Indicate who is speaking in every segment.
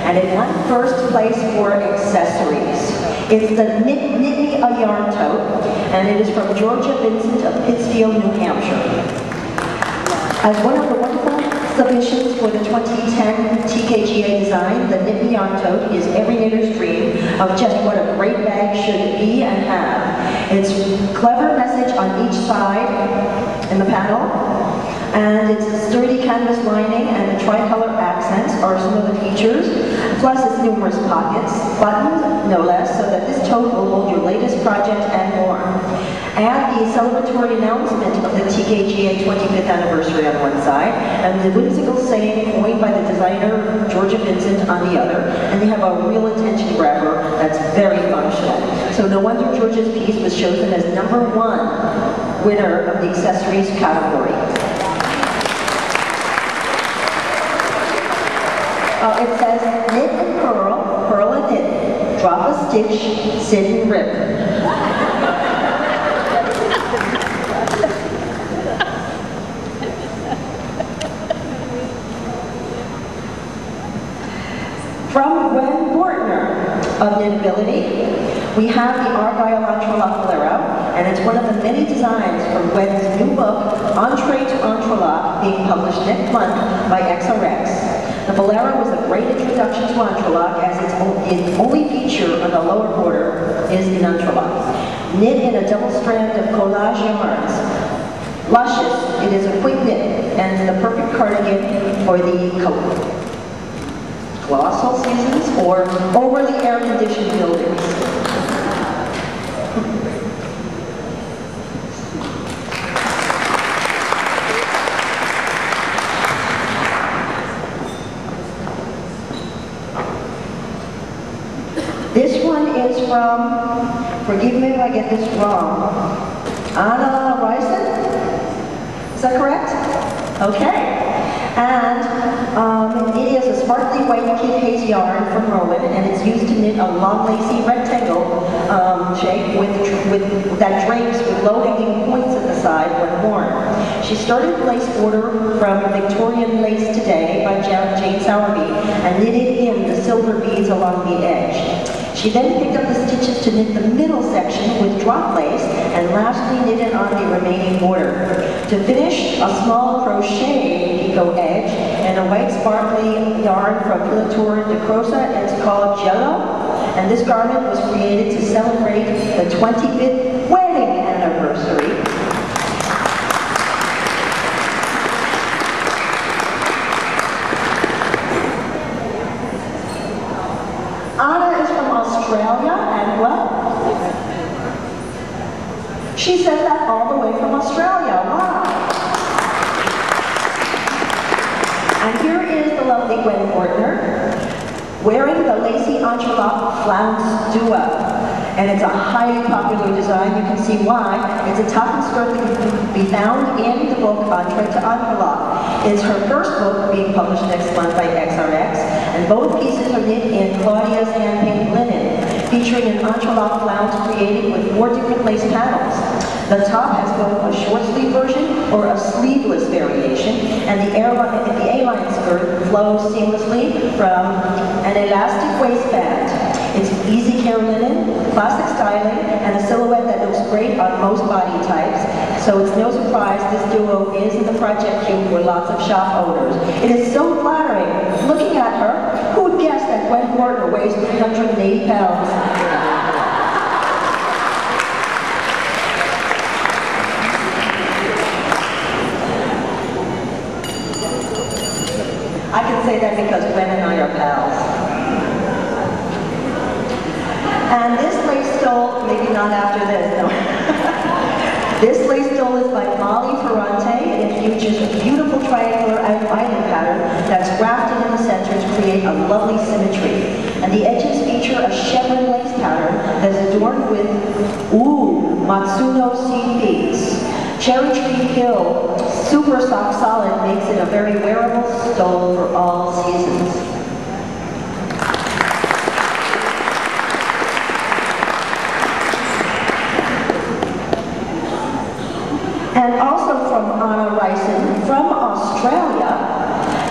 Speaker 1: and it won first place for accessories. It's the Knit Me a Yarn Tote, and it is from Georgia Vincent of Pittsfield, New Hampshire. As one of the wonderful submissions for the 2010 TKGA design, the Knit Me Yarn Tote is every knitter's dream of just what a great bag should be and have. It's clever message on each side in the panel, and it's a sturdy canvas lining, and the tricolor accents are some of the features, plus its numerous pockets, buttons no less, so that this tote will hold your latest project and more. Add the celebratory announcement of the TKGA 25th anniversary on one side, and the whimsical saying coined by the designer Georgia Vincent on the other, and they have a real attention grabber that's very functional. So no wonder Georgia's piece was chosen as #1 winner of the accessories category. It says, knit and purl, purl and knit, drop a stitch, sit and rip. From Gwen Bortner of Knitability, we have the Argyle Entrelac Bolero, and it's one of the many designs from Gwen's new book, Entree to Entrelac, being published next month by XRX. The Bolero was a great introduction to Entrelac, as its only feature on the lower border is in Entrelac. Knit in a double strand of collage yarns. Luscious, it is a quick knit, and the perfect cardigan for the colossal seasons or overly air-conditioned buildings. This one is from, forgive me if I get this wrong, Anna Ryson? Is that correct? Okay. And it is a sparkly white kid haze yarn from Rowan, and it's used to knit a long lacy rectangle shape that drapes with low-hanging points at the side when worn. She started the lace border from Victorian Lace Today by Jane Sowerby and knitted in the silver beads along the edge. She then picked up the stitches to knit the middle section with drop lace, and lastly knitted on the remaining border. To finish, a small crochet picot edge and a white sparkly yarn from Filature de Crosa. It's called Jello, and this garment was created to celebrate the 25th wedding anniversary. Anna is from Australia, and well, she said that all the way from Australia. Wow! And here is the lovely Gwen Bortner wearing the lacy Entrelac Flounce Duo. And it's a highly popular design. You can see why. It's a top and skirt that can be found in the book Entree to Entrelac. It's her first book, being published next month by XRX, and both pieces are knit in Claudia's hand-painted linen, featuring an Entrelac flounce created with 4 different lace panels. The top has both a short sleeve version or a sleeveless variation, and the A-line skirt flows seamlessly from an elastic waistband. It's easy care linen, classic styling, and a silhouette that looks great on most body types. So it's no surprise this duo is in the project queue for lots of shop owners. It is so flattering. Looking at her, who would guess that Gwen Bortner weighs 380 pounds? I can say that because Gwen and I are pals. And this lace stole, maybe not after this, no. This lace stole is by Molly Ferrante, and it features a beautiful triangular island pattern that's grafted in the center to create a lovely symmetry. And the edges feature a chevron lace pattern that's adorned with, Matsuno seed beads. Cherry Tree Hill Super Sock Solid makes it a very wearable stole for all seasons. And also from Anna Ryson, from Australia,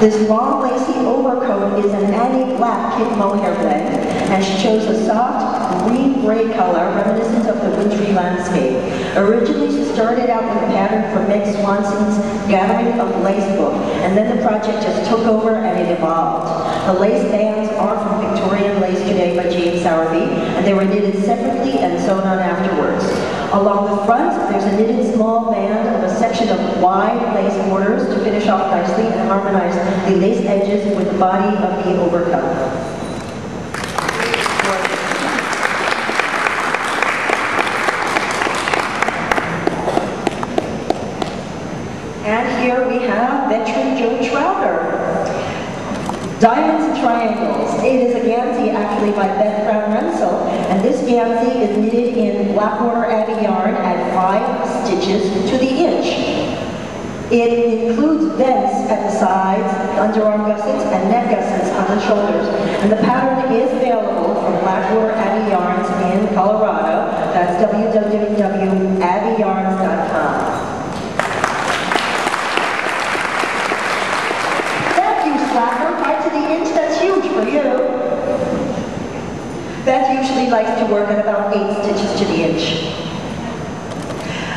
Speaker 1: This long lacy overcoat is an Annie Black kid mohair blend, and she chose a soft green-gray color reminiscent of the wintry landscape. Originally, she started out with a pattern from Meg Swanson's Gathering of Lace book, and then the project just took over and it evolved. The lace bands are from Victorian Lace Today by Jane Sowerby, and they were knitted separately and sewn on afterwards. Along the front, there's a knitted small band of a section of wide lace borders to finish off nicely and harmonize the lace edges with the body of the overcoat. And here we have veteran Joe Trouter. Diamonds and Triangles. It is a Gansey actually by Beth Brown Rensel, and this Gansey is knitted in Blackwater Abbey yarn at 5 stitches to the inch. It includes vents at the sides, underarm gussets, and neck gussets on the shoulders. And the pattern is available from Blackwater Abbey Yarns in Colorado. That's www.abbeyarns.com. Beth usually likes to work at about 8 stitches to the inch.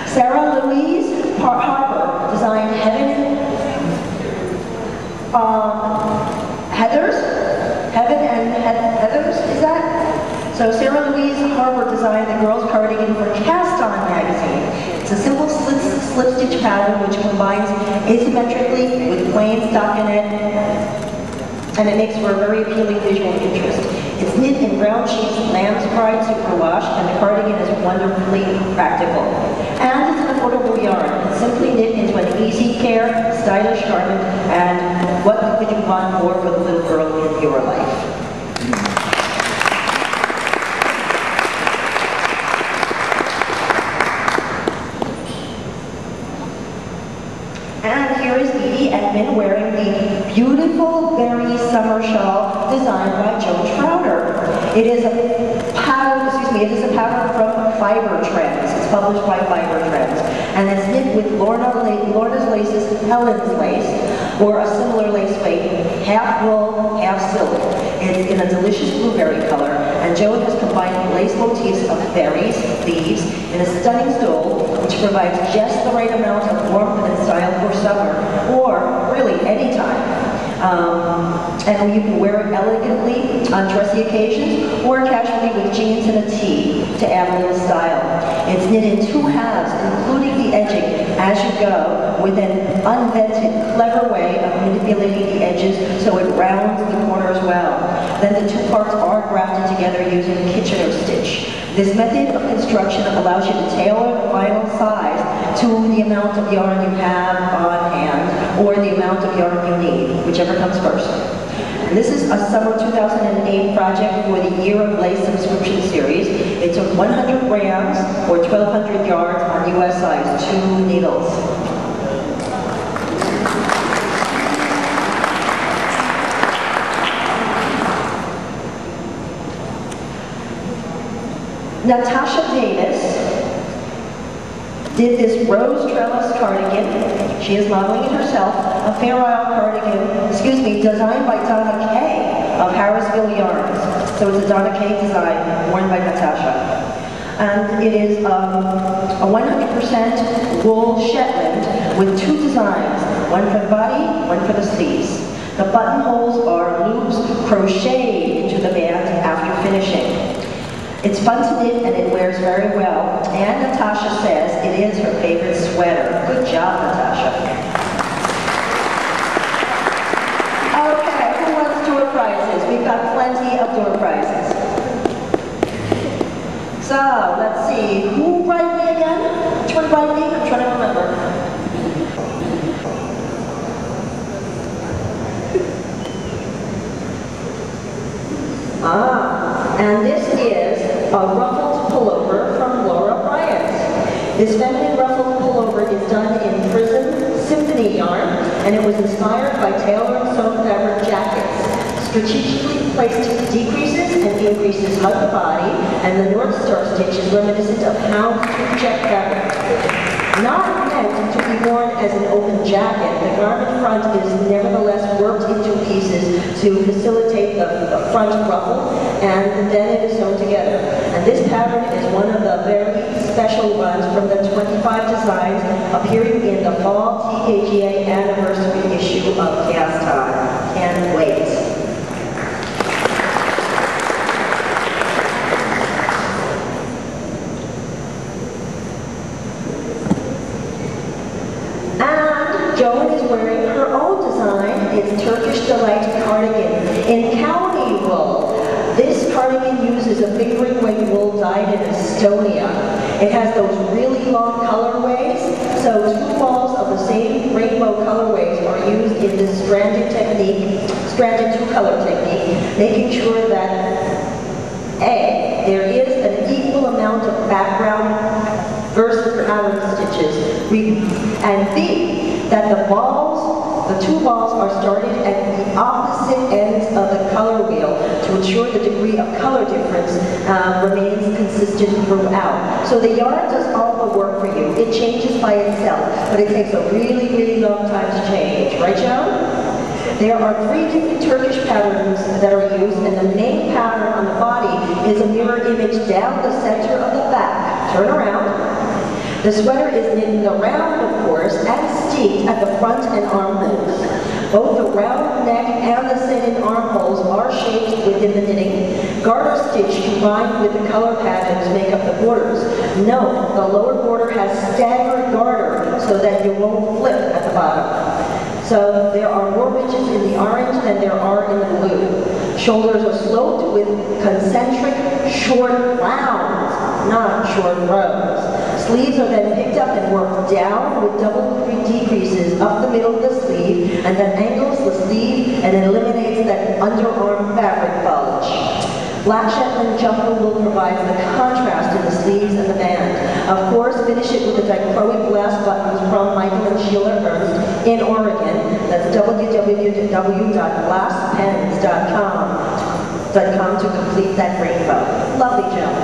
Speaker 1: Sarah Louise Harper designed Heaven and Heathers, is that? So Sarah Louise Harper designed the girls' cardigan for Cast On magazine. It's a simple slip stitch pattern which combines asymmetrically with plain stockinette, and it makes for a very appealing visual interest. It's knit in brown sheets, lamb's pride superwash, and the cardigan is wonderfully practical. And it's an affordable yarn. It's simply knit into an easy care, stylish garment, and what could you want more for the little girl in your life? And here is Edie Edmond wearing the beautiful berry summer shawl designed by Joe Trouter. It is a pattern, from Fiber Trends. It's published by Fiber Trends. And it's knit with Lorna's Lace's Helen's Lace, or a similar lace weight, half wool, half silk. It's in a delicious blueberry color, and Joe has combined lace motifs of berries, leaves, in a stunning stole, which provides just the right amount of warmth and style for summer, or really any time. And you can wear it elegantly on dressy occasions or casually with jeans and a tee to add a little style. It's knit in 2 halves, including the edging as you go, with an unvented, clever way of manipulating the edges so it rounds the corners well. Then the 2 parts are grafted together using Kitchener stitch. This method of construction allows you to tailor the final size to the amount of yarn you have on hand, or the amount of yarn you need, whichever comes first. And this is a summer 2008 project for the Year of Lace subscription series. It took 100 grams or 1,200 yards on US size, 2 needles. Natasha Davis did this rose trellis cardigan. She is modeling it herself, a Fair Isle cardigan, designed by Donna Kay of Harrisville Yarns. So it's a Donna Kay design worn by Natasha. And it is a 100% wool Shetland with 2 designs, one for the body, one for the sleeves. The buttonholes are loops crocheted into the band after finishing. It's fun to knit and it wears very well. And Natasha says it is her favorite sweater. Good job, Natasha. Okay, who wants door prizes? We've got plenty of door prizes. So, let's see. Who bribed me again? Which one bribed me? I'm trying to remember. And this is a ruffled pullover from Laura Bryant. This feminine ruffled pullover is done in Prism Symphony yarn, and it was inspired by tailor and sewn fabric jackets. Strategically placed decreases and increases hug the body, and the North Star stitch is reminiscent of how to jet fabric. Not meant to be worn as an open jacket, the garment front is nevertheless work to facilitate the front ruffle, and then it is sewn together. And this pattern is one of the very special ones from the 25 designs appearing in the fall TKGA anniversary issue of Cast On. Can't wait. Joan is wearing her own design. It's Turkish Delight cardigan in county wool. This cardigan uses a fingering weight wool dyed in Estonia. It has those really long colorways, so two balls of the same rainbow colorways are used in this stranded two-color technique, making sure that A, there is an equal amount of background versus pattern stitches, and B, that the two balls are started at the opposite ends of the color wheel to ensure the degree of color difference remains consistent throughout. So the yarn does all the work for you. It changes by itself, but it takes a really, really long time to change. Right, Joan? There are 3 different Turkish patterns that are used, and the main pattern on the body is a mirror image down the center of the back. Turn around. The sweater is knit in the round, of course, and steeped at the front and armholes. Both the round neck and the set-in armholes are shaped within the knitting. Garter stitch combined with the color patterns make up the borders. Note, the lower border has staggered garter so that you won't flip at the bottom. So there are more ridges in the orange than there are in the blue. Shoulders are sloped with concentric short rounds, not short rows. Sleeves are then picked up and worked down with double decreases up the middle of the sleeve, and then angles the sleeve and eliminates that underarm fabric bulge. Black Shetland jumper wool provides the contrast in the sleeves and the band. Of course, finish it with the dichroic glass buttons from Michael and Sheila Ernst in Oregon. That's www.glasspens.com to complete that rainbow. Lovely, Joan.